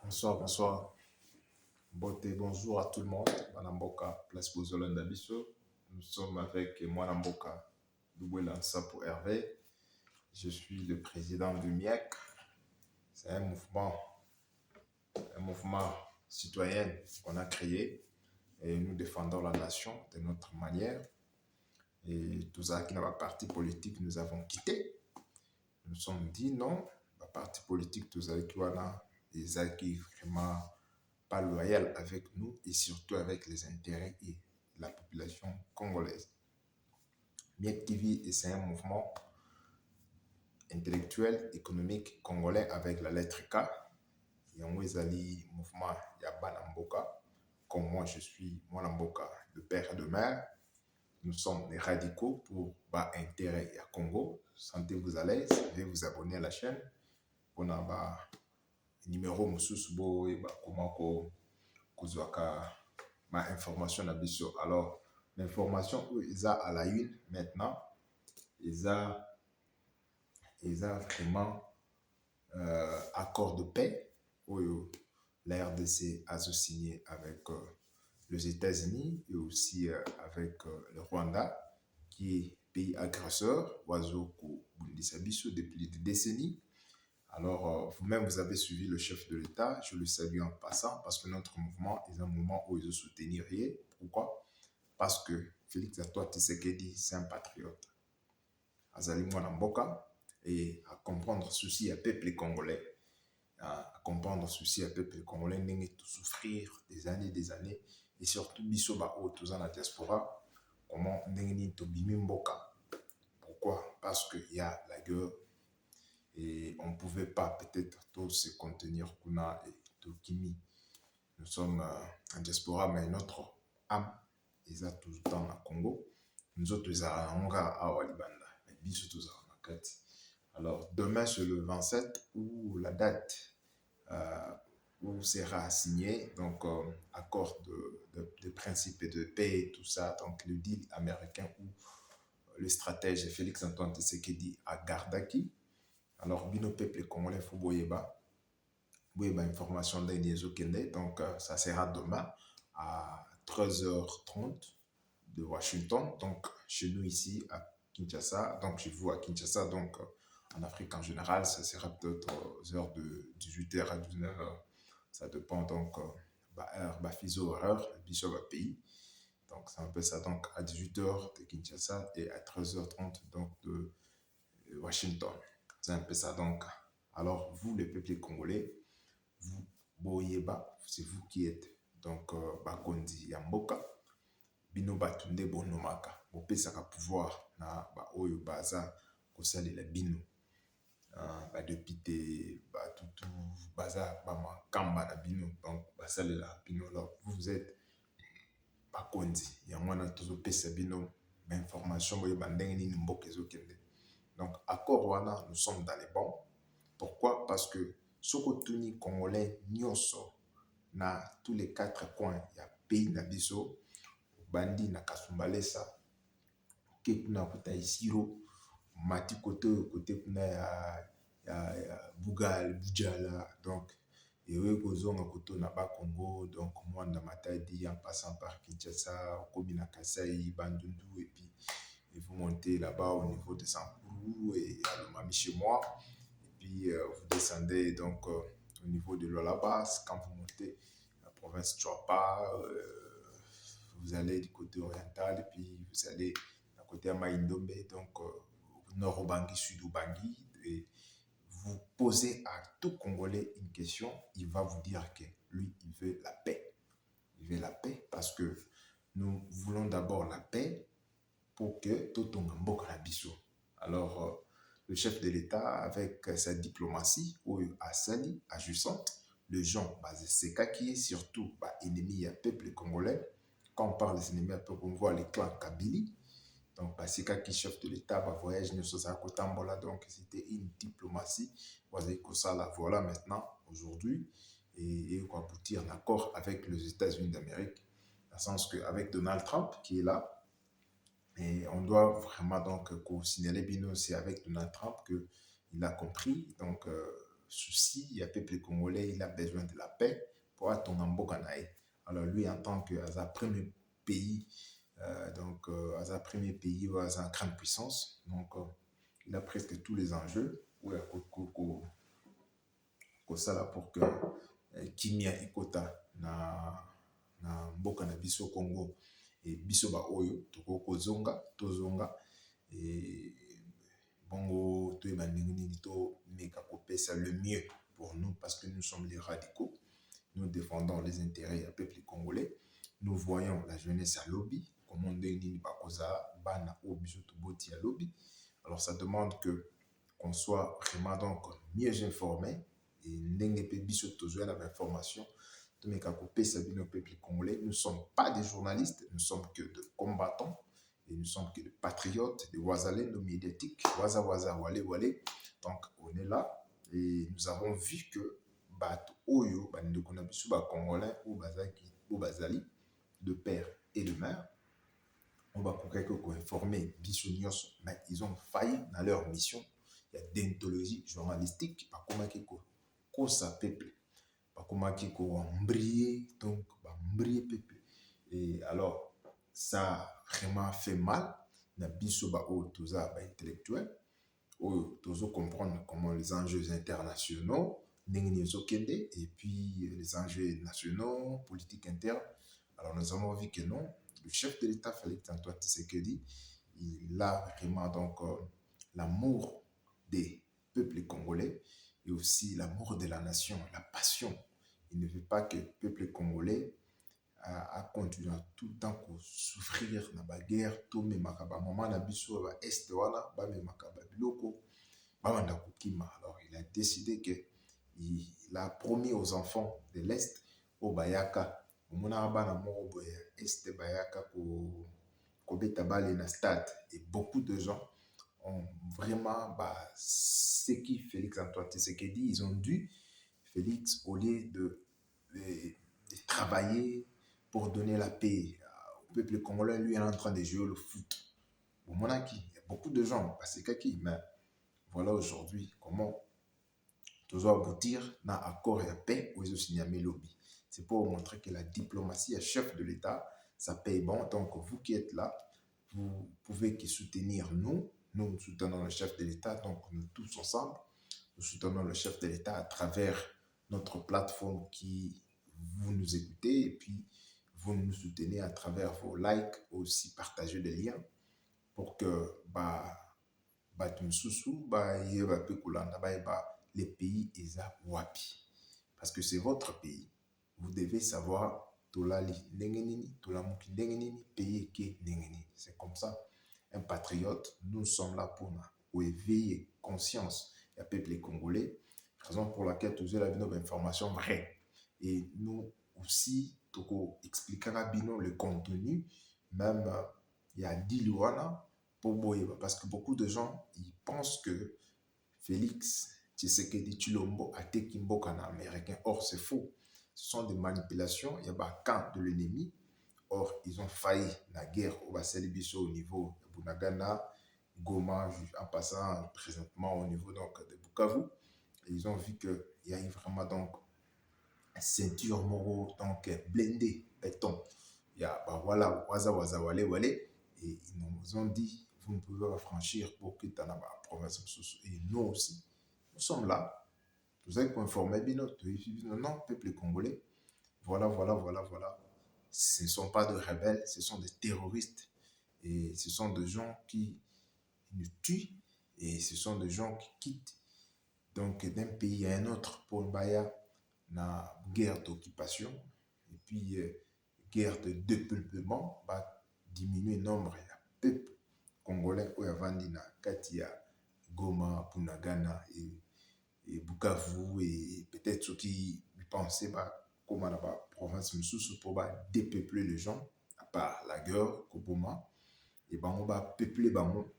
Bonsoir, bonsoir. Beauté, bonjour à tout le monde. Manamboka, place Bozolanda Bisso. Nous sommes avec Mwanamboka Doubuelansa pour Hervé. Je suis le président du MIEC. C'est un mouvement citoyen qu'on a créé et nous défendons la nation de notre manière. Et tous ceux qui n'ont pas parti politique, nous avons quitté. Nous sommes dit non, la parti politique, tous ceux qui ont qui vraiment pas loyal avec nous et surtout avec les intérêts et la population congolaise. Miek TV, c'est un mouvement intellectuel, économique congolais avec la lettre K. Yango ezali mouvement Yabana Mboka. Comme moi, je suis Mwanamboka, le père et de mère. Nous sommes des radicaux pour bas intérêt à Congo. Sentez-vous à l'aise, veuillez vous abonner à la chaîne. On a numéro Moussousbo et comment kozwaka ma information na biso. Alors l'information ils a à la une maintenant, ils a vraiment accord de paix où la RDC a signé avec les États-Unis et aussi avec le Rwanda qui est pays agresseur oiseau Biso depuis des décennies. Alors, vous-même, vous avez suivi le chef de l'État. Je le salue en passant parce que notre mouvement est un mouvement où il veut soutenir. Pourquoi? Parce que Félix Antoine Tshisekedi, c'est un patriote. Azali Mwanamboka et à comprendre ceci à peuple congolais. À comprendre ceci à peuple congolais, n'est tout souffrir des années. Et surtout, Bisoba, tous en la diaspora, comment n'est tout bimimboka. Pourquoi? Parce qu'il y a la guerre. Et on ne pouvait pas peut-être tous se contenir Kuna et Tokimi. Nous sommes en diaspora, mais notre âme est tout le temps à Congo. Nous autres, nous sommes à Walibanda. Alors, demain, c'est le 27, où la date où sera signé, donc accord de principe et de paix, tout ça, donc le deal américain où le stratège Félix Antoine Tshisekedi à Gardaki. Alors, bino peuple congolais, faut boyeba information d'Indiézo Kende. Donc, ça sera demain à 13h30 de Washington. Donc, chez nous ici à Kinshasa. Donc, chez vous à Kinshasa. Donc, en Afrique en général, ça sera peut-être aux heures de 18h à 19h. Ça dépend donc, heure, fiso horaire, biso pays. Donc, c'est un peu ça. Donc, à 18h de Kinshasa et à 13h30 donc de Washington. C'est un peu ça. Donc, alors, vous, les peuples congolais, vous, Boyeba, c'est vous qui êtes. Donc, Bakondi Yamboka, Bino Batunde Bonomaka, Bopesaka pouvoir, na Oyo Baza, Kosali la Bino, Depuis Tutu, Baza, Bama, Kamba na Bino, donc Basali la Bino. Alors, vous êtes Bakondi, Yamwana Tozo Pesa Bino, information, Boyeba Ndengeni Mboke Zokende. Donc, accord Wana, nous sommes dans les bons. Pourquoi? Parce que Sokotuni Congolais, Nyoso, na tous les quatre coins, il y a pays Nabiso, Bandi na Kasumbalesa, Kekuna Kuta Isiro, Mati côté Kuna ya Bugal, Bujala, donc, et eux, Gozonga Koto Naba Congo, donc, moi, na Matadi, en passant par Kinshasa, Komina Kasai, Bandundu, et puis, et vous montez là-bas au niveau de Sankourou et à Lomami chez moi. Et puis vous descendez donc au niveau de l'Olabas. Quand vous montez la province de Chouapa, vous allez du côté oriental et puis vous allez à côté de Maïndombe, donc nord Obangi, sud Obangi. Et vous posez à tout Congolais une question, il va vous dire que lui, il veut la paix. Il veut la paix parce que nous voulons d'abord la paix pour que tout le monde soit. Alors, le chef de l'État, avec sa diplomatie, à Sali, à Jussan, le gens, c'est qui est surtout ennemi à peuple congolais. Quand on parle des ennemis à peuple, on voit les clans Kabili. Donc, c'est qui chef de l'État, voyage, nous sommes à Kotambola. Donc, c'était une diplomatie. Voilà maintenant, aujourd'hui, et on va aboutir un accord avec les États-Unis d'Amérique, dans le sens qu'avec Donald Trump qui est là. Et on doit vraiment donc signaler Bino, c'est avec Donald Trump qu'il a compris donc souci, il y a le peuple congolais, il a besoin de la paix pour attendre un Bokanaï. Alors lui, en tant que premier pays, à sa premier pays, à sa grande puissance, donc il a presque tous les enjeux. Ouais, kosala pour que kimia ekota na mboka na biso Congo et biso ba oyo toko tozonga et bongo to bandingi nini to meka kopesa le mieux pour nous parce que nous sommes les radicaux. Nous défendons les intérêts du peuple congolais. Nous voyons la jeunesse à lobby, comme on dit bana o biso to boti à lobby. Alors ça demande que qu'on soit vraiment donc mieux informé et n'engue pe biso tozo la information. Nous ne sommes pas des journalistes, nous sommes que des combattants et nous sommes que des patriotes, des wazalendo médiatiques, waza wale wale. Donc on est là et nous avons vu que bato oyo bandeko na biso ba congolais ou bazali de père et de mère on va informer biso nyonso mais ils ont failli dans leur mission. Il y a déontologie journalistique pas comment ko sa peuple comment ko embryer donc embryer peuple et alors ça a vraiment fait mal na biso ba o toza ba intellectuel o tozo comprendre comment les enjeux internationaux et puis les enjeux nationaux politiques internes. Alors nous avons vu que non, le chef de l'État Félix Antoine Tshisekedi il a vraiment donc l'amour des peuples congolais et aussi l'amour de la nation, la passion. Il ne veut pas que le peuple congolais a continué tout le temps pour souffrir dans la guerre, tout le moment na biso ba est wana ba me makaba biloko ba manda kokima. Alors il a décidé que il a promis aux enfants de l'Est au Bayaka mona bana moko boye est Bayaka ko beta bale na stade et beaucoup de gens ont vraiment ce qui Félix Antoine Tshisekedi ils ont dû Félix au lieu de travailler pour donner la paix au peuple congolais lui est en train de jouer le foot au Monaki il y a beaucoup de gens parce que mais voilà aujourd'hui comment tous aboutir dans accord et paix aux signer lobby. C'est pour montrer que la diplomatie est chef de l'État, ça paye bon. Donc vous qui êtes là, vous pouvez que soutenir nous. Nous soutenons le chef de l'État, donc nous tous ensemble, nous soutenons le chef de l'État à travers notre plateforme qui vous nous écoutez et puis vous nous soutenez à travers vos likes, aussi partager des liens pour que les pays eza wapi parce que c'est votre pays vous devez savoir tolali ndenge tolamuki ndenge pays ke ndenge c'est comme ça un patriote nous sommes là pour éveiller conscience du peuple congolais raison pour laquelle tous la bino information vraie et nous aussi toko expliquera bino le contenu même il y a diluana parce que beaucoup de gens ils pensent que Félix Tshisekedi Tshilombo a été Kimboka américain. Or, c'est faux. Ce sont des manipulations. Il y a un camp de l'ennemi. Or, ils ont failli la guerre au Basselibiso au niveau de Bunagana, Goma, en passant présentement au niveau donc, de Bukavu. Et ils ont vu qu'il y a vraiment donc une ceinture moro donc blindée, béton. Il y a voilà, waza wale wale. Et ils nous ont dit vous ne pouvez pas franchir pour que tu aies la province. Et nous aussi, nous sommes là. Vous avez informé non, peuple congolais. Voilà. Ce ne sont pas de rebelles, ce sont des terroristes. Et ce sont des gens qui nous tuent. Et ce sont des gens qui quittent donc d'un pays à un autre pour baya na guerre d'occupation. Et puis, guerre de dépeuplement, diminuer le nombre de peuples congolais ou avandi na kati ya Goma, Punagana et Bukavu et peut-être ceux qui pensaient comme à la province Moussous pour dépeupler les gens à part la guerre Koboma et on va peupler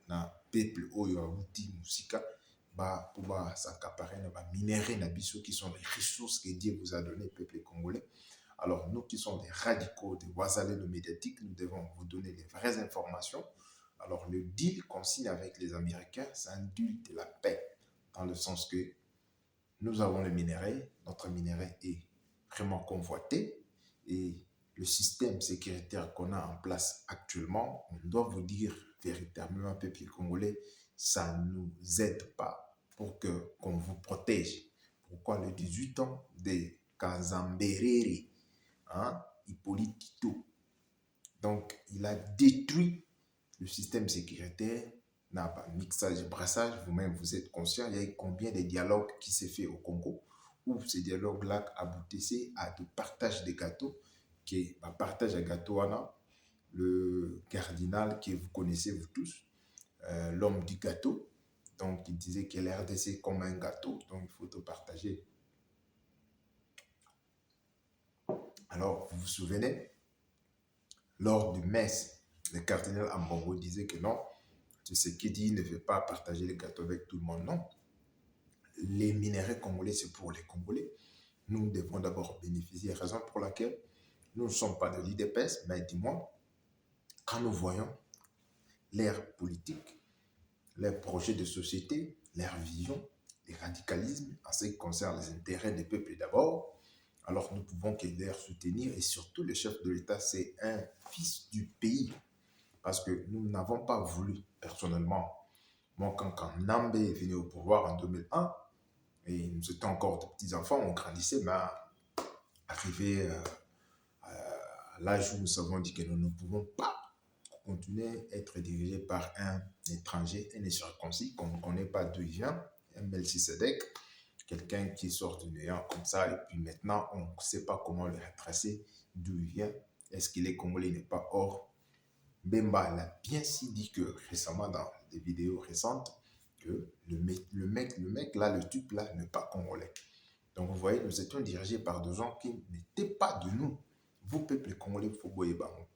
na peuple oyo aouti musika pour s'accaparer na minerais na biso qui sont les ressources que Dieu vous a donné peuple congolais. Alors nous qui sommes des radicaux, des wazalés médiatiques, nous devons vous donner les vraies informations. Alors le deal qu'on signe avec les Américains, c'est un deal de la paix, dans le sens que nous avons le minerai, notre minerai est vraiment convoité et le système sécuritaire qu'on a en place actuellement, on doit vous dire véritablement, peuple congolais, ça ne nous aide pas pour qu'on vous protège. Pourquoi le 18 ans de Kazamberere, hein, Hippolyte Tito, donc il a détruit le système sécuritaire, n'a pas mixage et brassage, vous-même vous êtes conscient, il y a eu combien de dialogues qui s'est fait au Congo, où ces dialogues-là aboutissaient à de partage de gâteaux, qui est partage de gâteaux, le cardinal que vous connaissez vous tous, l'homme du gâteau, donc il disait que l'RDC c'est comme un gâteau, donc il faut te partager. Alors, vous vous souvenez, lors du messe, le cardinal Ambongo disait que non, c'est ce qu'il dit, il ne veut pas partager les gâteaux avec tout le monde. Non. Les minéraux congolais, c'est pour les Congolais. Nous devons d'abord bénéficier, raison pour laquelle nous ne sommes pas de l'IDPS, mais dis-moi, quand nous voyons leur politique, leurs projets de société, leur vision, les radicalismes en ce qui concerne les intérêts des peuples d'abord, alors nous pouvons que les soutenir et surtout le chef de l'État, c'est un fils du pays. Parce que nous n'avons pas voulu, personnellement, moi quand Nambe est venu au pouvoir en 2001, et nous étions encore de petits-enfants, on grandissait, mais arrivé à l'âge où nous avons dit que nous ne pouvons pas continuer à être dirigés par un étranger, un incirconcis, qu'on ne connaît pas d'où il vient, un Melchisedec, quelqu'un qui sort du néant comme ça, et puis maintenant, on ne sait pas comment le retracer, d'où il vient. Est-ce qu'il est congolais, il n'est pas? Or, Bemba l'a bien si dit que récemment, dans des vidéos récentes, que le mec là, le type là, n'est pas congolais. Donc vous voyez, nous étions dirigés par des gens qui n'étaient pas de nous. Vous, peuple congolais, Foboye Bango.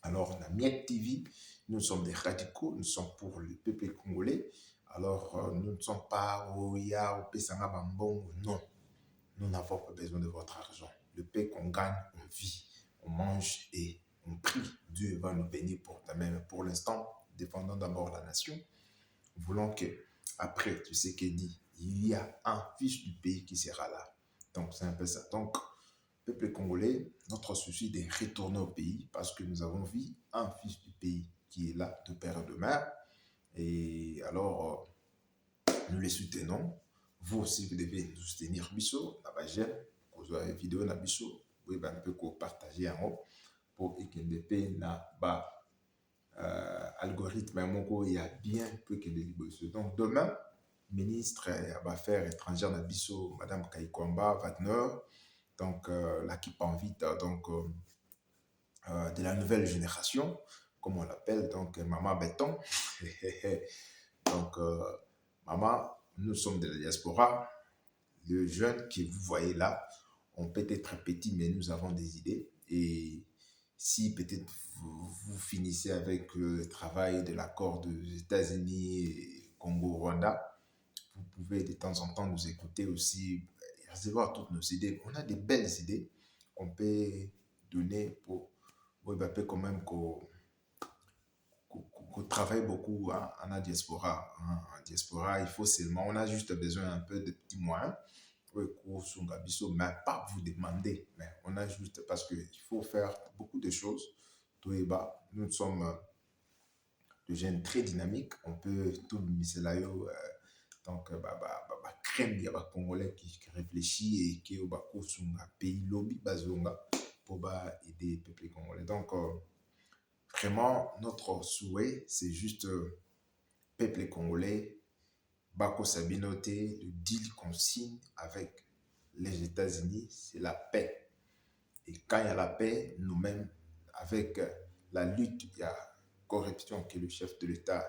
Alors, on a Miek TV, nous sommes des radicaux, nous sommes pour le peuple congolais. Alors, nous ne sommes pas Oya, Opesanga Bambong, non. Nous n'avons pas besoin de votre argent. Le paix qu'on gagne, on vit, on mange et on prie. Dieu va nous bénir pour demain. Mais pour l'instant, défendons d'abord la nation. Voulons que, après, tu sais qu'il dit, il y a un fils du pays qui sera là. Donc, c'est un peu ça. Donc, peuple congolais, notre souci est de retourner au pays parce que nous avons vu un fils du pays qui est là de père et de mère. Et alors, nous les soutenons. Vous aussi, vous devez nous soutenir. Bisso, la j'aime, vous avez une vidéo na bisso, vous pouvez un peu partager en haut pour que na ba algorithme moko il y a bien peu que des bisso. Donc demain, ministre des Affaires étrangères na bisso, Madame Kaikwamba Wagner, donc là qui invite donc de la nouvelle génération, comme on l'appelle, donc Maman Béton. Donc Maman, nous sommes de la diaspora. Les jeunes que vous voyez là, on peut être petits, mais nous avons des idées. Et si peut-être vous finissez avec le travail de l'accord des États-Unis et Congo-Rwanda, vous pouvez de temps en temps nous écouter aussi, recevoir toutes nos idées. On a des belles idées qu'on peut donner pour quand même qu'on travaille beaucoup en diaspora. Hein. En diaspora, il faut seulement, on a juste besoin un peu de petits moyens. Mais pas vous demander, mais on a juste parce qu'il faut faire beaucoup de choses. Nous sommes des jeunes très dynamiques, on peut tout miser là. Donc, crème, il y a des Congolais qui réfléchissent et qui ont un pays lobby bazonga pour aider le peuple congolais. Donc, vraiment, notre souhait, c'est juste peuple congolais, Bako Sabinote, le deal qu'on signe avec les États-Unis, c'est la paix. Et quand il y a la paix, nous-mêmes, avec la lutte, il y a corruption que le chef de l'État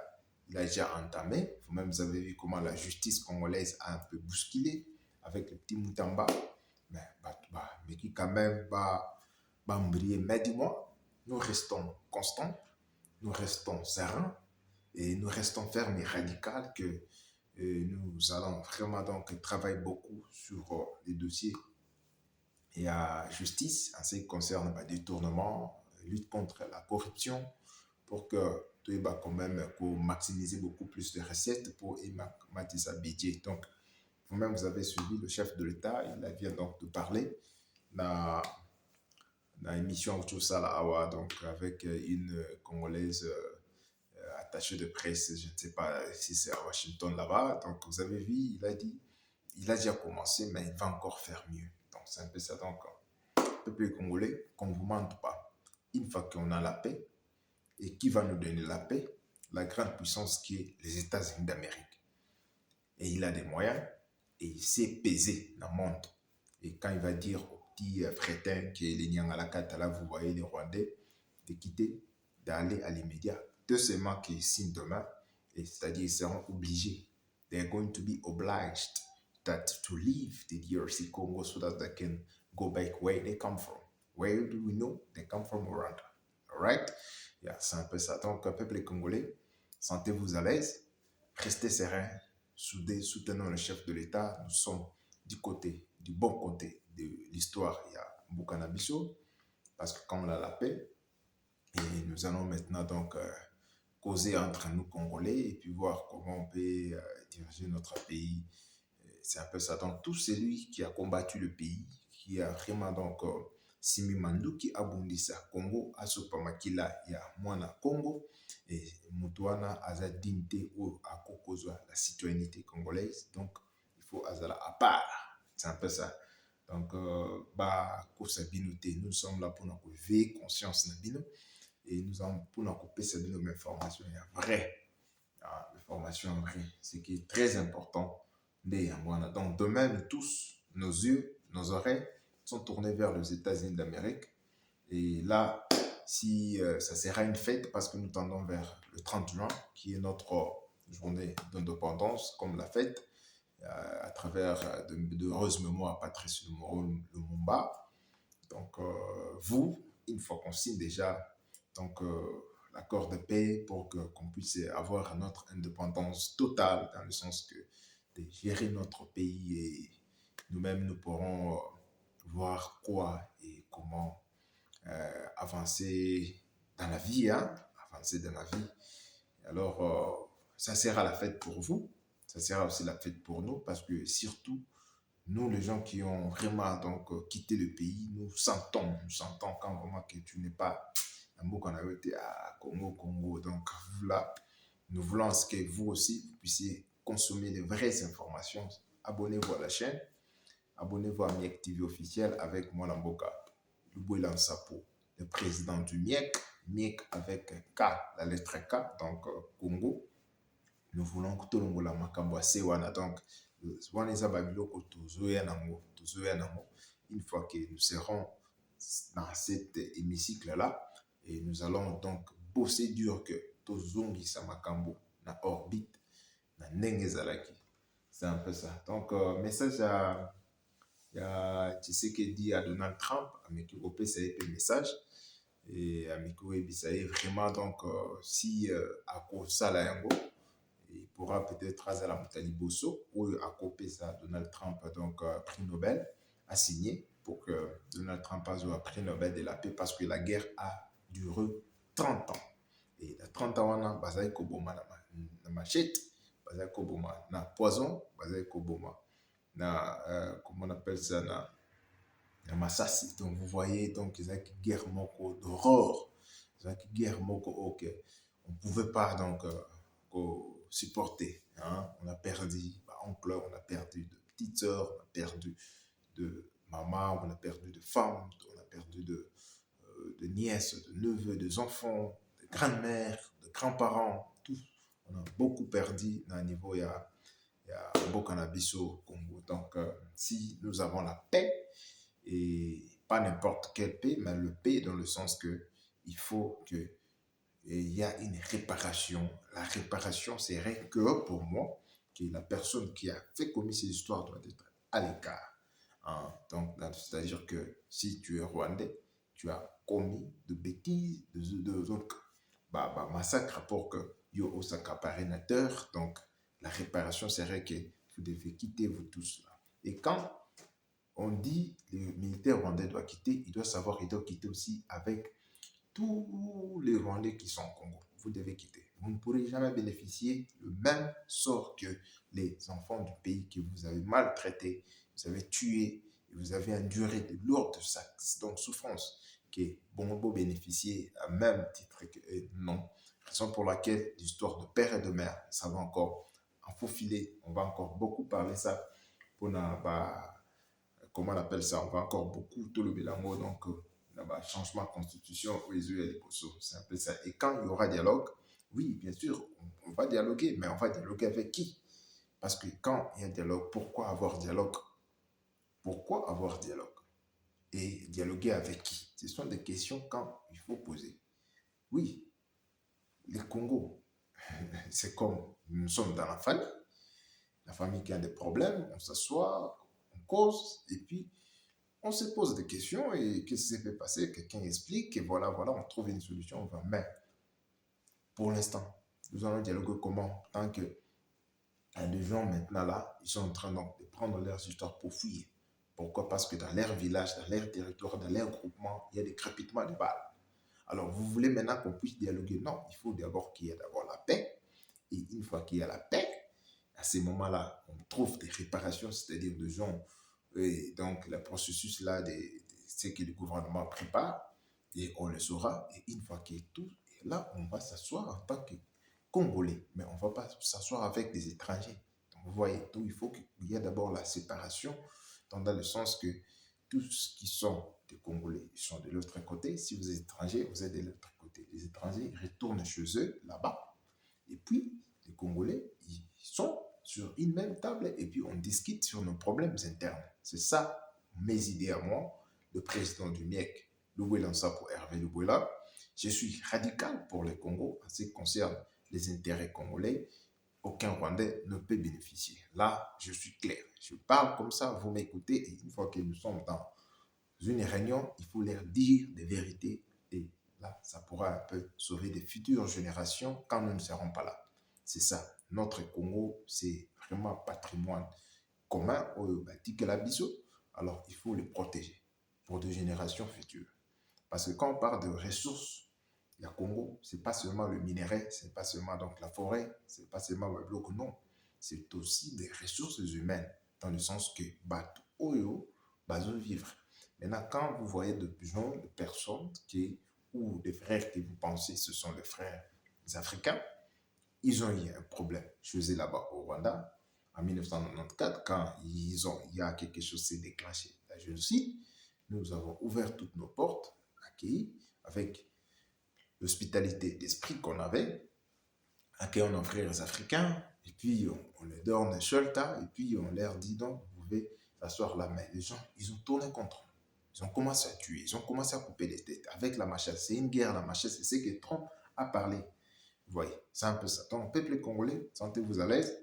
il a déjà entamé. Vous-même, vous avez vu comment la justice congolaise a un peu bousculé avec le petit Moutamba. Mais qui quand même va briller. Mais dis-moi, nous restons constants, nous restons sereins et nous restons fermes et radicaux que nous allons vraiment donc travailler beaucoup sur les dossiers et à justice en ce qui concerne le détournement, lutte contre la corruption pour que tu quand même pour maximiser beaucoup plus de recettes pour maximiser budget. Donc, vous-même, vous avez suivi le chef de l'État, il vient donc de parler dans l'émission Autosala Awa, donc avec une Congolaise attachée de presse, je ne sais pas si c'est à Washington là-bas. Donc vous avez vu, il a déjà commencé, mais il va encore faire mieux. Donc c'est un peu ça. Donc, peuple congolais, qu'on ne vous mente pas. Une fois qu'on a la paix, et qui va nous donner la paix? La grande puissance qui est les États-Unis d'Amérique. Et il a des moyens, et il sait peser dans le monde. Et quand il va dire aux petits frétins qui est les Nyangalakata, là, vous voyez les Rwandais, de quitter, d'aller à l'immédiat, de seulement qu'ils signent demain, et c'est-à-dire ils seront obligés. They're going to be obliged that to leave the DRC Congo so that they can go back where they come from. Where do we know? They come from Rwanda. All right? Yeah, c'est un peu ça. Donc, peuple congolais, sentez-vous à l'aise, restez serein, soudés, soutenons le chef de l'État. Nous sommes du bon côté de l'histoire. Il y a Mbukana Bisso, parce que comme on a la paix, et nous allons maintenant donc causer entre nous Congolais et puis voir comment on peut diriger notre pays. C'est un peu ça. Donc, tout celui qui a combattu le pays, qui a vraiment donc Simi Manduki Abundisa Congo, Asopamakila, il y a Mwana Congo, et Mutuana Azadinte ou Akokozwa, la citoyenneté congolaise. Donc, il faut Azala à part. C'est un peu ça. Donc, nous sommes là pour nous veiller conscience Nabino et nous sommes pour nous couper nos informations vraies. L'information vraie, ce qui est très important. Donc, demain, nous tous, nos yeux, nos oreilles sont tournés vers les États-Unis d'Amérique. Et là, si ça sera une fête, parce que nous tendons vers le 30 juin, qui est notre journée d'indépendance, comme la fête, à travers d'heureuses mémoires à Patrice Lumumba. Donc, vous, une fois qu'on signe déjà donc, l'accord de paix pour qu'on puisse avoir notre indépendance totale, dans le sens que de gérer notre pays et nous-mêmes, nous pourrons voir quoi et comment avancer dans la vie, avancer dans la vie. Alors, ça sera la fête pour vous, ça sera aussi la fête pour nous, parce que surtout, nous, les gens qui ont vraiment donc quitté le pays, nous sentons quand vraiment que tu n'es pas un mot qu'on avait été à Congo. Donc, là, nous voulons que vous aussi, vous puissiez consommer les vraies informations. Abonnez-vous à la chaîne, abonnez-vous à Miek TV officiel avec moi, Lamboka, Luboïlan Sapo, le président du Miek avec K, la lettre K, donc Congo. Nous voulons que tout le monde la makambo sewana. Donc, une fois que nous serons dans cet hémicycle-là, et nous allons donc bosser dur que tozongi sa makambo na orbite na nengezalaki. C'est un peu ça. Donc, message à Tshisekedi à Donald Trump, à Mekiro ça y est message. Et à Mekiro ça y est vraiment donc si à cause ça là yango, il pourra peut-être à la Moutali Bosso ou à copier ça Donald Trump donc prix Nobel a signé pour que Donald Trump ait un prix Nobel de la paix parce que la guerre a duré 30 ans. Et dans 30 ans, on a basé Koboma na machette, basé Koboma na poison, basé Koboma na comment on appelle ça na massassi. Donc vous voyez donc il y a une guerre moko d'horreur, il y a une guerre moko ok, on pouvait pas donc supporter. On a perdu oncle, on a perdu de petites sœurs, on a perdu de maman, on a perdu de femmes, on a perdu de nièces, de neveux, de enfants, de grands-mères, de grands-parents, tout. On a beaucoup perdu dans le niveau, il y a Bokanabiso au Congo. Donc, si nous avons la paix, et pas n'importe quelle paix, mais le paix dans le sens que il faut que il y a une réparation. La réparation, c'est rien que pour moi, que la personne qui a fait commis ces histoires doit être à l'écart. Donc, c'est-à-dire que si tu es rwandais, tu as commis de bêtises, donc, massacre pour que yo osaka parrainateur. Donc, la réparation serait que vous devez quitter vous tous là. Et quand on dit le militaire rwandais doit quitter, il doit savoir qu'il doit quitter aussi avec tous les Rwandais qui sont au Congo. vous devez quitter. Vous ne pourrez jamais bénéficier le même sort que les enfants du pays que vous avez maltraités, vous avez tués, et vous avez enduré de lourdes souffrances, que Bongo bénéficier à même titre que non. Raison pour laquelle l'histoire de père et de mère, ça va encore en faufiler, on va encore beaucoup parler ça pour comment on appelle ça, on va encore beaucoup tout le bilango, donc changement de constitution, c'est un peu ça. Et quand il y aura dialogue, oui, bien sûr, on va dialoguer, mais on va dialoguer avec qui? Parce que quand il y a dialogue, pourquoi avoir dialogue? Pourquoi avoir dialogue? Et dialoguer avec qui? Ce sont des questions quand il faut poser. Oui, les Congo, c'est comme nous sommes dans la famille qui a des problèmes, on s'assoit, on cause, et puis on se pose des questions et qu'est-ce qui s'est fait passer? Quelqu'un explique et voilà, on trouve une solution. Mais pour l'instant, nous allons dialoguer comment? Tant que les gens maintenant là, ils sont en train donc, de prendre leurs histoires pour fuir. Pourquoi? Parce que dans leur village, dans leur territoire, dans leur groupement, il y a des crépitements de balles. Alors vous voulez maintenant qu'on puisse dialoguer? Non, il faut d'abord qu'il y ait d'abord la paix. Et une fois qu'il y a la paix, à ces moments-là, on trouve des réparations, c'est-à-dire de gens. Et donc, le processus là, c'est que le gouvernement prépare et on le saura. Et une fois qu'il est tout, et là, on va s'asseoir en tant que Congolais. Mais on ne va pas s'asseoir avec des étrangers. Donc, vous voyez, tout, il faut qu'il y ait d'abord la séparation, dans le sens que tous qui sont des Congolais, ils sont de l'autre côté. Si vous êtes étranger, vous êtes de l'autre côté. Les étrangers retournent chez eux, là-bas. Et puis, les Congolais, ils sont sur une même table et puis on discute sur nos problèmes internes. C'est ça mes idées à moi, le président du MIEC, Loué pour Hervé Louboula. Je suis radical pour le Congo en ce qui concerne les intérêts congolais. Aucun Rwandais ne peut bénéficier. Là, je suis clair. Je parle comme ça, vous m'écoutez et une fois que nous sommes dans une réunion, il faut leur dire des vérités et là, ça pourra un peu sauver des futures générations quand nous ne serons pas là. C'est ça. Notre Congo, c'est vraiment un patrimoine commun au Batik et l'Abisso. Alors, il faut le protéger pour des générations futures. Parce que quand on parle de ressources, le Congo, ce n'est pas seulement le minerai, ce n'est pas seulement donc la forêt, ce n'est pas seulement le bloc, non. C'est aussi des ressources humaines, dans le sens que Batu Oyo, Bazo vivre. Maintenant, quand vous voyez de gens, de personnes ou des frères que vous pensez ce sont les frères africains, ils ont eu un problème. Je faisais là-bas au Rwanda en 1994, quand il y a quelque chose qui s'est déclenché, la génocide. Nous avons ouvert toutes nos portes, accueillis avec l'hospitalité d'esprit qu'on avait, accueillir nos frères africains, et puis on leur donne un shelter, et puis on leur dit donc, vous pouvez s'asseoir là. Mais les gens, ils ont tourné contre nous. Ils ont commencé à tuer, ils ont commencé à couper les têtes avec la machette. C'est une guerre, la machette, c'est ce que Trump a parlé. Vous voyez, c'est un peu ça. Donc, peuple congolais, sentez-vous à l'aise.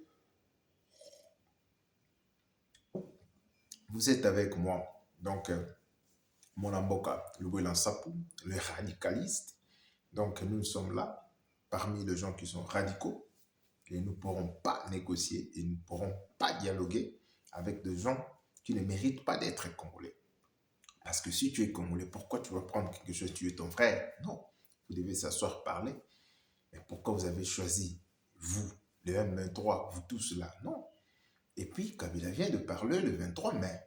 Vous êtes avec moi. Donc, mon amboka, le Bouelan Sapou, le radicaliste. Donc, nous sommes là, parmi les gens qui sont radicaux, et nous ne pourrons pas négocier, et nous ne pourrons pas dialoguer avec des gens qui ne méritent pas d'être congolais. Parce que si tu es congolais, pourquoi tu vas prendre quelque chose, tu es ton frère? Non, vous devez s'asseoir, parler. Mais pourquoi vous avez choisi, vous, le M23, vous tous là? Non. Et puis, Kabila vient de parler le 23 mai.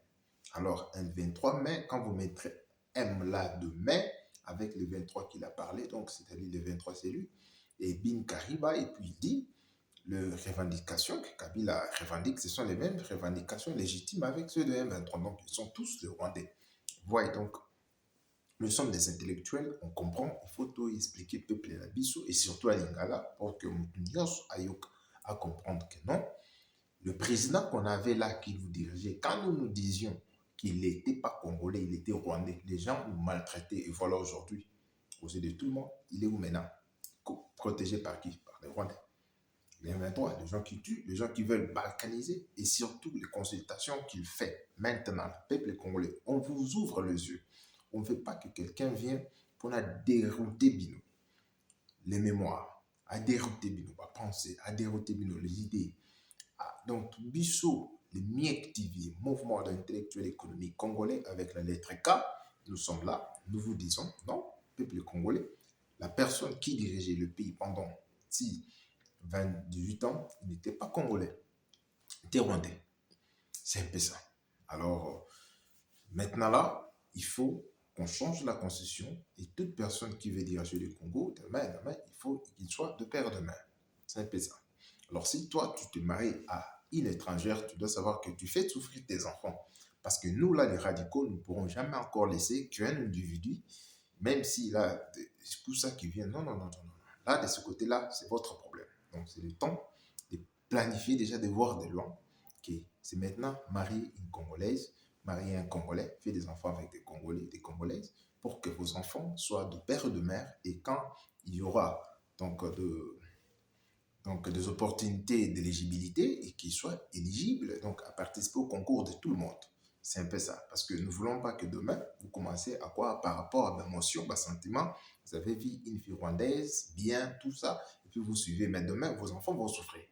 Alors, un 23 mai, quand vous mettrez M là de mai, avec le 23 qu'il a parlé, donc c'est-à-dire le 23 c'est lui, et Bin Kariba, et puis il dit, les revendications que Kabila revendique, ce sont les mêmes revendications légitimes avec ceux de M23. Donc, ils sont tous les Rwandais. Vous voyez, donc, nous sommes des intellectuels, on comprend, il faut tout expliquer peuple à Bissau et surtout à Lingala pour que nous ayons à comprendre que non. Le président qu'on avait là, qui vous dirigeait, quand nous nous disions qu'il n'était pas congolais, il était rwandais, les gens nous maltraitaient et voilà aujourd'hui, aux yeux de tout le monde, il est où maintenant? Protégé par qui? Par les Rwandais. Les 23, les gens qui tuent, les gens qui veulent balkaniser et surtout les consultations qu'il fait maintenant, le peuple congolais. On vous ouvre les yeux. On ne veut pas que quelqu'un vienne pour dérouter Bino, les mémoires, à dérouter Bino, à penser, à dérouter Bino, les idées. Donc, Bissau, le MIEC TV, Mouvement d'intellectuels économiques congolais avec la lettre K, nous sommes là, nous vous disons, non, peuple congolais, la personne qui dirigeait le pays pendant 6, 18 ans, il n'était pas congolais, il était rwandais. C'est un peu ça. Alors, maintenant là, il faut qu'on change la constitution et toute personne qui veut diriger le Congo, demain, il faut qu'il soit de père de mère. C'est un peu ça. Alors, si toi, tu te maries à une étrangère, tu dois savoir que tu fais souffrir tes enfants. Parce que nous, là, les radicaux, nous ne pourrons jamais encore laisser qu'un individu, même s'il a tout ça qui vient. Non, non, non, non, non. Là, de ce côté-là, c'est votre problème. Donc, c'est le temps de planifier déjà, de voir de loin. Okay. C'est maintenant marier une Congolaise, marier un Congolais, faire des enfants avec des Congolais, des Congolaises, pour que vos enfants soient de père et de mère. Et quand il y aura donc des opportunités d'éligibilité et qu'ils soient éligibles donc à participer au concours de tout le monde. C'est un peu ça. Parce que nous ne voulons pas que demain, vous commencez à quoi par rapport à l'émotion, à sentiment. Vous avez vu une fille rwandaise, bien, tout ça, et puis vous suivez. Mais demain, vos enfants vont souffrir.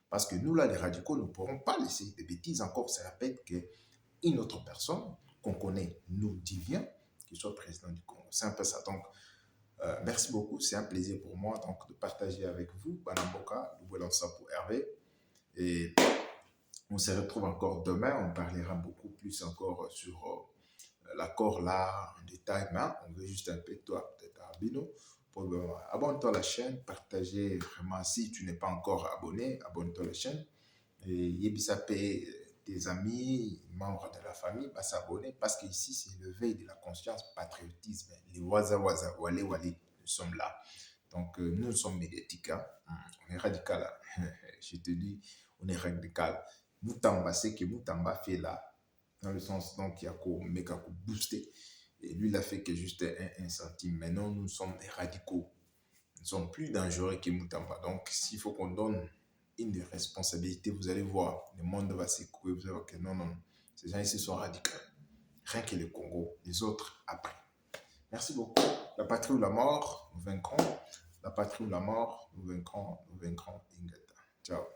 Parce que nous, là, les radicaux, nous ne pourrons pas laisser des bêtises encore. Ça répète qu'une autre personne qu'on connaît nous dit bien, qu'il soit président du Congo. C'est un peu ça. Donc, merci beaucoup, c'est un plaisir pour moi donc, de partager avec vous. Banamboka, nous voulons ça pour Hervé. Et on se retrouve encore demain, on parlera beaucoup plus encore sur l'accord là en détail, mais on veut juste un peu toi, peut-être Arbino. Abonne-toi à la chaîne, partagez vraiment. Si tu n'es pas encore abonné, abonne-toi à la chaîne. Et Yebisapé, tes amis, membres de la famille, bah, s'abonner parce qu'ici, c'est l'éveil de la conscience, patriotisme. Les waza waza, wale wale, nous sommes là. Donc, nous sommes médiatiques, hein. On est radical. Hein. Je te dis, on est radical. Moutamba, c'est que Moutamba fait là, dans le sens donc il y a qu'au méga booster. Et lui, il a fait que juste un centime. Maintenant, nous sommes des radicaux. Nous sommes plus dangereux que Moutamba. Donc, s'il faut qu'on donne une des responsabilités, vous allez voir, le monde va s'écouler, vous allez voir que non, non, ces gens ici sont radicaux. Rien que le Congo, les autres après. Merci beaucoup. La patrie ou la mort, nous vaincrons. La patrie ou la mort, nous vaincrons Ingata. Ciao.